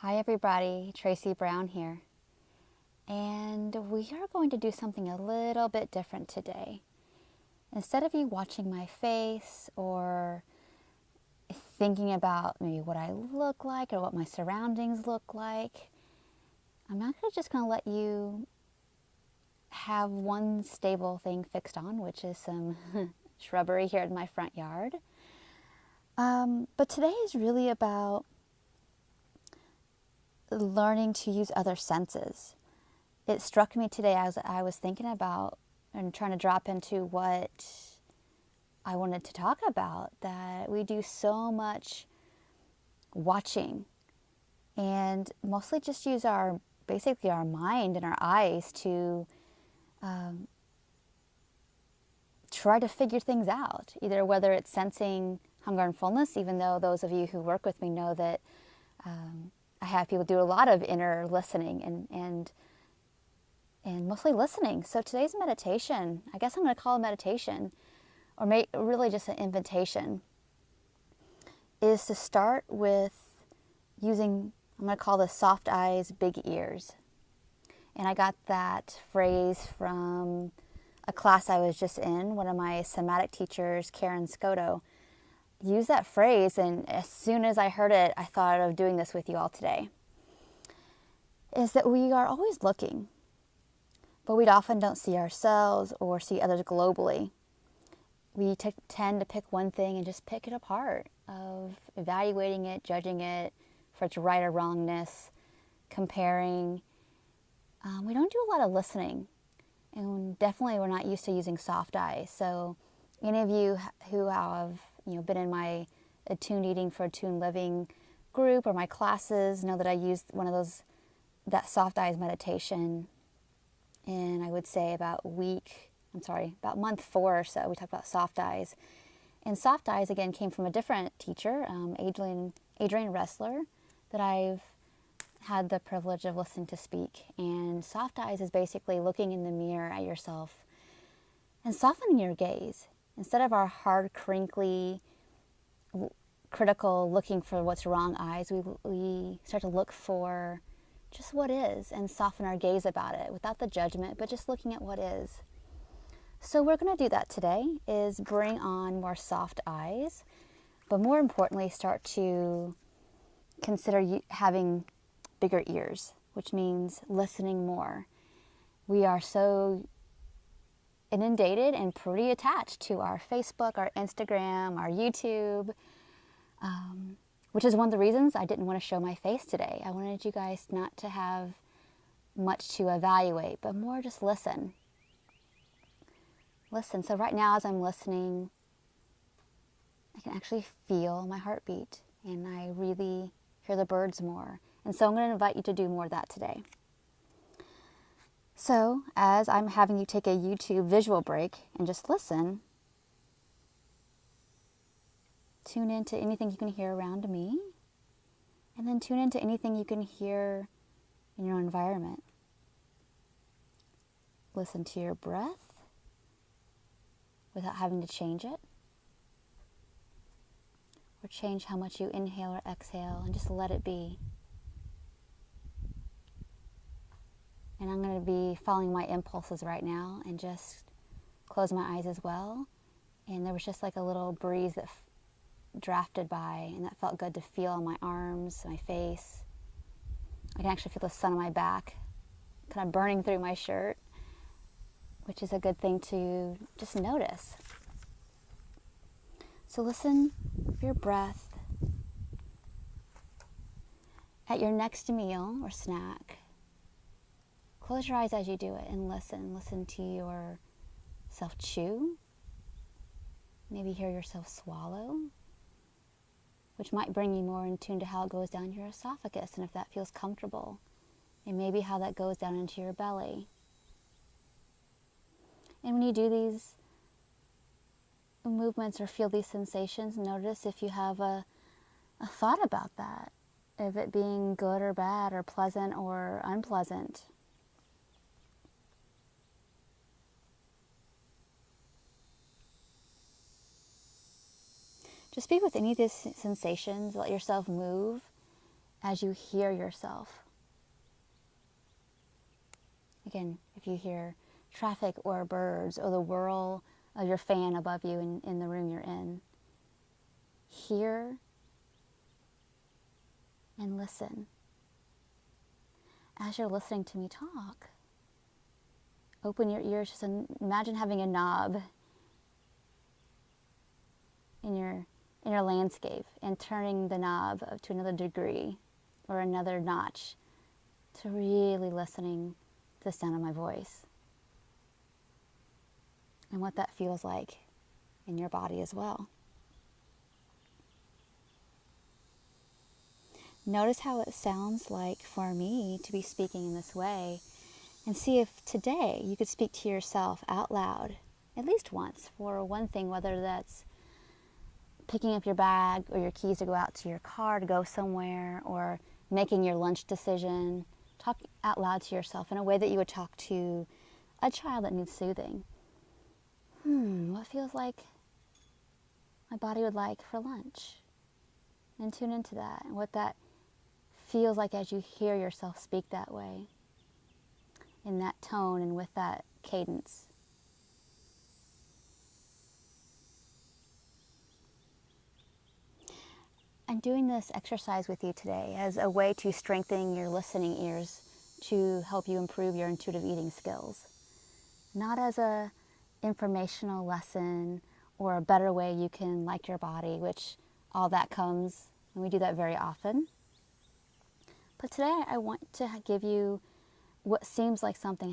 Hi everybody, Tracy Brown here. And we are going to do something a little bit different today. Instead of you watching my face or thinking about maybe what I look like or what my surroundings look like, I'm actually just going to let you have one stable thing fixed on, which is some shrubbery here in my front yard. But today is really about learning to use other senses. It struck me today as I was thinking about and trying to drop into what I wanted to talk about, that we do so much watching and mostly just use basically our mind and our eyes to try to figure things out, either whether it's sensing hunger and fullness, even though those of you who work with me know that I have people do a lot of inner listening and mostly listening. So today's meditation, I guess I'm going to call it meditation, or really just an invitation, is to start with using, I'm going to call this soft eyes, big ears. And I got that phrase from a class I was just in. One of my somatic teachers, Karen Scotto, used that phrase, and as soon as I heard it, I thought of doing this with you all today. Is that we are always looking, but we often don't see ourselves or see others globally. We tend to pick one thing and just pick it apart, of evaluating it, judging it for its right or wrongness, comparing. We don't do a lot of listening, and definitely we're not used to using soft eyes. So any of you who have been in my Attuned Eating for Attuned Living group or my classes know that I used that soft eyes meditation. And I would say about month 4 or so, we talked about soft eyes. And soft eyes, again, came from a different teacher, Adrian Ressler, that I've had the privilege of listening to speak. And soft eyes is basically looking in the mirror at yourself and softening your gaze. Instead of our hard, crinkly, critical, looking for what's wrong eyes, we start to look for just what is and soften our gaze about it without the judgment, but just looking at what is. So we're going to do that today, is bring on more soft eyes, but more importantly, start to consider having bigger ears, which means listening more. We are so inundated and pretty attached to our Facebook, our Instagram, our YouTube, which is one of the reasons I didn't want to show my face today. I wanted you guys not to have much to evaluate, but more just listen. Listen. So right now, as I'm listening, I can actually feel my heartbeat, and I really hear the birds more. And so I'm going to invite you to do more of that today. So as I'm having you take a YouTube visual break and just listen, tune into anything you can hear around me, and then tune into anything you can hear in your environment. Listen to your breath without having to change it, or change how much you inhale or exhale, and just let it be. And I'm going to be following my impulses right now and just close my eyes as well. And there was just like a little breeze that drafted by, and that felt good to feel on my arms, my face. I can actually feel the sun on my back kind of burning through my shirt, which is a good thing to just notice. So listen for your breath. At your next meal or snack, close your eyes as you do it and listen. Listen to yourself chew. Maybe hear yourself swallow, which might bring you more in tune to how it goes down your esophagus, and if that feels comfortable, and maybe how that goes down into your belly. And when you do these movements or feel these sensations, notice if you have a thought about that, of it being good or bad, or pleasant or unpleasant. Just be with any of these sensations. Let yourself move as you hear yourself. Again, if you hear traffic or birds or the whirl of your fan above you in the room you're in, hear and listen. As you're listening to me talk, open your ears. Just imagine having a knob in your landscape and turning the knob up to another degree or another notch to really listening to the sound of my voice and what that feels like in your body as well. Notice how it sounds like for me to be speaking in this way, and see if today you could speak to yourself out loud at least once for one thing, whether that's picking up your bag or your keys to go out to your car to go somewhere, or making your lunch decision. Talk out loud to yourself in a way that you would talk to a child that needs soothing. What feels like my body would like for lunch? And tune into that and what that feels like as you hear yourself speak that way, in that tone and with that cadence. I'm doing this exercise with you today as a way to strengthen your listening ears to help you improve your intuitive eating skills. Not as a informational lesson or a better way you can like your body, which all that comes, and we do that very often. But today I want to give you what seems like something